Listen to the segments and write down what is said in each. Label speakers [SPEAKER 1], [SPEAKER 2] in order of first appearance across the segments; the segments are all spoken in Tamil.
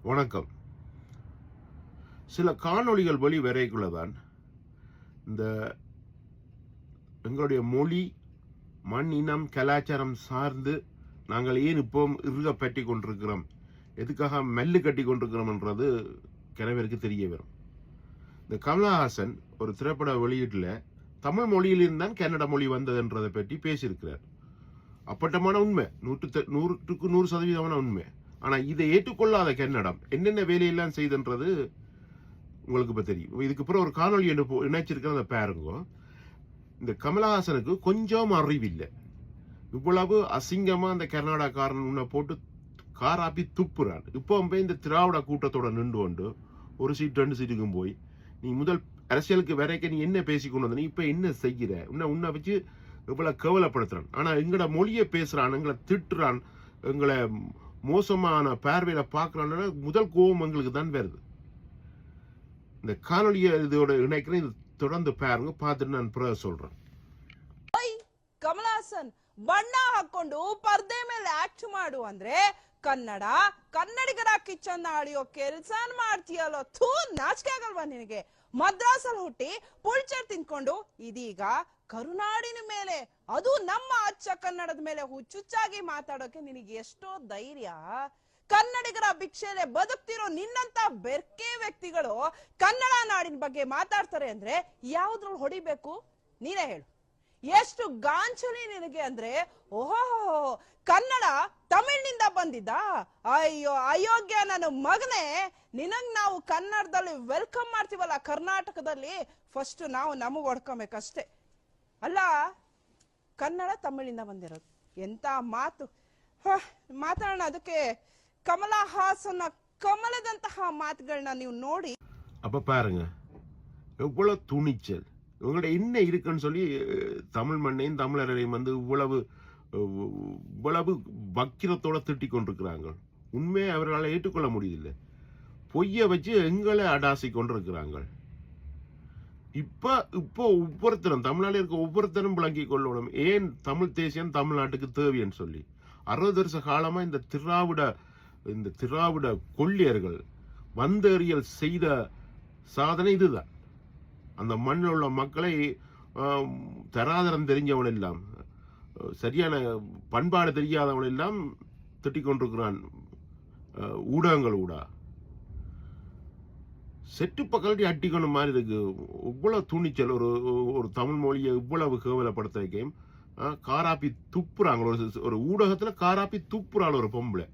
[SPEAKER 1] வணக்கம். சில காணொளிகள் வெளிவரைக்குள்ளதான் இந்த எங்களுடைய மொழி, மண், இனம், கலாச்சாரம் சார்ந்து நாங்கள் ஏன் இப்போ இறுக பற்றி கொண்டிருக்கிறோம், எதுக்காக மெல்லு கட்டி கொண்டிருக்கிறோம்ன்றது கிணவருக்கு தெரிய வரும். இந்த கமலஹாசன் ஒரு திரைப்பட வெளியீட்டில் தமிழ் மொழியிலிருந்தான் கன்னட மொழி வந்ததுன்றதை பற்றி பேசியிருக்கிறார். அப்பட்டமான உண்மை, 100% 100% உண்மை. ஆனால் இதை ஏற்றுக்கொள்ளாத கன்னடம் என்னென்ன வேலையெல்லாம் செய்துன்றது உங்களுக்கு இப்போ தெரியும். இதுக்கு அப்புறம் ஒரு காணொலி இணைச்சிருக்கிறத பாருங்க. இந்த கமலஹாசனுக்கு கொஞ்சம் அறிவில்லை. இவ்வளவு அசிங்கமாக அந்த கர்நாடகாரன் உன்னை போட்டு காராப்பி துப்புறான். இப்போ போய் இந்த திராவிட கூட்டத்தோட நின்று கொண்டு ஒரு சீட் 2 சீட்டுக்கும் போய் நீ முதல் அரசியலுக்கு வரைக்க நீ என்ன பேசிக்கொண்டு வந்த, நீ இப்போ என்ன செய்கிற, உன்னை வச்சு இவ்வளவு கேவலப்படுத்துறான். ஆனால் எங்களோட மொழியை பேசுறான், எங்களை திட்டுறான், எங்களை மோசமான பார்வையில பார்க்கறான்னு முதல் கோபம் எங்களுக்கு தான் வருது. இந்த காணொலியை இதோட இணைக்கிறேன், இது தொடர்ந்து பாருங்க, பார்த்துட்டு நான் பிறகு சொல்றேன்.
[SPEAKER 2] ಕಮಲಹಾಸನ್ ಬಣ್ಣ ಹಾಕೊಂಡು ಪರ್ದೆ ಮೇಲೆ ಆಕ್ಟ್ ಮಾಡು ಅಂದ್ರೆ ಕನ್ನಡಿಗರ ಕಿಚ್ಚನ್ನ ಆಡಿಯೋ ಕೆಲ್ಸ ಮಾಡ್ತೀಯಲ್ಲೋ. ಥೂ, ನಾಚಿಕೆ ಆಗಲ್ವಾ ನಿನಗೆ? ಮದ್ರಾಸಲ್ಲಿ ಹುಟ್ಟಿ ಪುಳ್ಚರ್ ತಿನ್ಕೊಂಡು ಇದೀಗ ಕರುನಾಡಿನ ಮೇಲೆ, ಅದು ನಮ್ಮ ಅಚ್ಚ ಕನ್ನಡದ ಮೇಲೆ ಹುಚ್ಚುಚ್ಚಾಗಿ ಮಾತಾಡೋಕೆ ನಿನಗೆ ಎಷ್ಟೋ ಧೈರ್ಯ? ಕನ್ನಡಿಗರ ಭಿಕ್ಷೆಲೆ ಬದುಕ್ತಿರೋ ನಿನ್ನಂತ ಬೆರ್ಕೆ ವ್ಯಕ್ತಿಗಳು ಕನ್ನಡ ನಾಡಿನ ಬಗ್ಗೆ ಮಾತಾಡ್ತಾರೆ ಅಂದ್ರೆ ಯಾವ್ದ್ರಲ್ಲಿ ಹೊಡಿಬೇಕು ನೀನೇ ಹೇಳು. ಎಷ್ಟು ಗಾಂಚಲಿ ನಿನಗೆ ಅಂದ್ರೆ, ಓಹೋ, ಕನ್ನಡ ತಮಿಳಿನಿಂದ ಬಂದಿದ್ದ? ಅಯ್ಯೋ ಅಯೋಗ್ಯ ನನ್ನ ಮಗನೇ, ನಿನಗ್ ನಾವು ಕನ್ನಡದಲ್ಲಿ ವೆಲ್ಕಮ್ ಮಾಡ್ತೀವಲ್ಲ ಕರ್ನಾಟಕದಲ್ಲಿ, ಫಸ್ಟ್ ನಾವು ನಮಗ್ ಹೊಡ್ಕೊಬೇಕಷ್ಟೇ. ಅಲ್ಲ, ಕನ್ನಡ ತಮಿಳಿಂದ ಬಂದಿರೋದು ಎಂತ ಮಾತು ಮಾತಾಡೋಣ. ಅದಕ್ಕೆ கமலஹாசன் கமலದಂತಹ மாத்துಗಳನ್ನ ನೀವು ನೋಡಿ.
[SPEAKER 1] அப்ப பாருங்க எவ்வளவு துணிச்சல் இவங்கள்ட்ட என்ன இருக்குன்னு சொல்லி தமிழ் மண்ணையும் தமிழரையும் வந்து இவ்வளவு வக்கிரத்தோட திட்டி கொண்டிருக்கிறாங்க. உண்மையை அவர்களால் ஏற்றுக்கொள்ள முடியதில்லை. பொய்ய வச்சு எங்களை அடாசி கொண்டிருக்கிறாங்க. இப்போ ஒவ்வொருத்தரும் தமிழ்நாடு இருக்க ஒவ்வொருத்தரும் விளங்கி கொள்ளணும் ஏன் தமிழ் தேசியம் தமிழ்நாட்டுக்கு தேவைன்னு சொல்லி. 60 வருஷ காலமா இந்த திராவிட கொள்ளியர்கள் வந்தேறியல் செய்த சாதனை இதுதான். அந்த மண்ணில் உள்ள மக்களை தராதரம் தெரிஞ்சவன் எல்லாம், சரியான பண்பாடு தெரியாதவன் எல்லாம் திட்டிக் கொண்டிருக்கிறான் ஊடகங்களோட. செட்டு பக்கல்ட்டி அட்டிக்கணும் மாதிரி இருக்கு. இவ்வளவு துணிச்சல் ஒரு தமிழ் மொழியை இவ்வளவு கேவலப்படுத்த வைக்கையும் காராப்பி துப்புறாங்க. ஒரு ஊடகத்துல காராப்பி துப்புறாள் ஒரு பொம்பளை.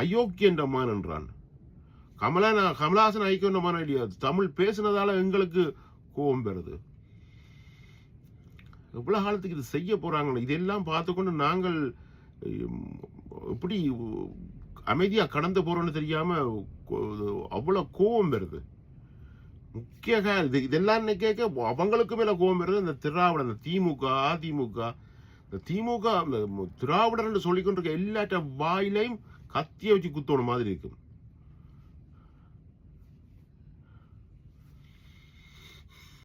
[SPEAKER 1] அயோக்கியன்ற மானன்றான். கமலஹாசன் ஐக்கியன்ற மான இல்லையா? தமிழ் பேசினதால எங்களுக்கு கோபம் பெறுது. இவ்வளவு காலத்துக்கு இது செய்ய போறாங்க. இதெல்லாம் பார்த்துக்கொண்டு நாங்கள் எப்படி அமைதியா கடந்து போறோம்னு தெரியாம அவ்வளவு கோபம் வருது. முக்கிய இதெல்லாம் கேட்க அவங்களுக்கு மேல கோபம் வருது. இந்த திராவிட, இந்த திமுக, அதிமுக, இந்த திமுக திராவிடர் சொல்லிக்கொண்டிருக்க எல்லாட்ட வாயிலையும் கத்திய வச்சு குத்தோன மாதிரி இருக்கு.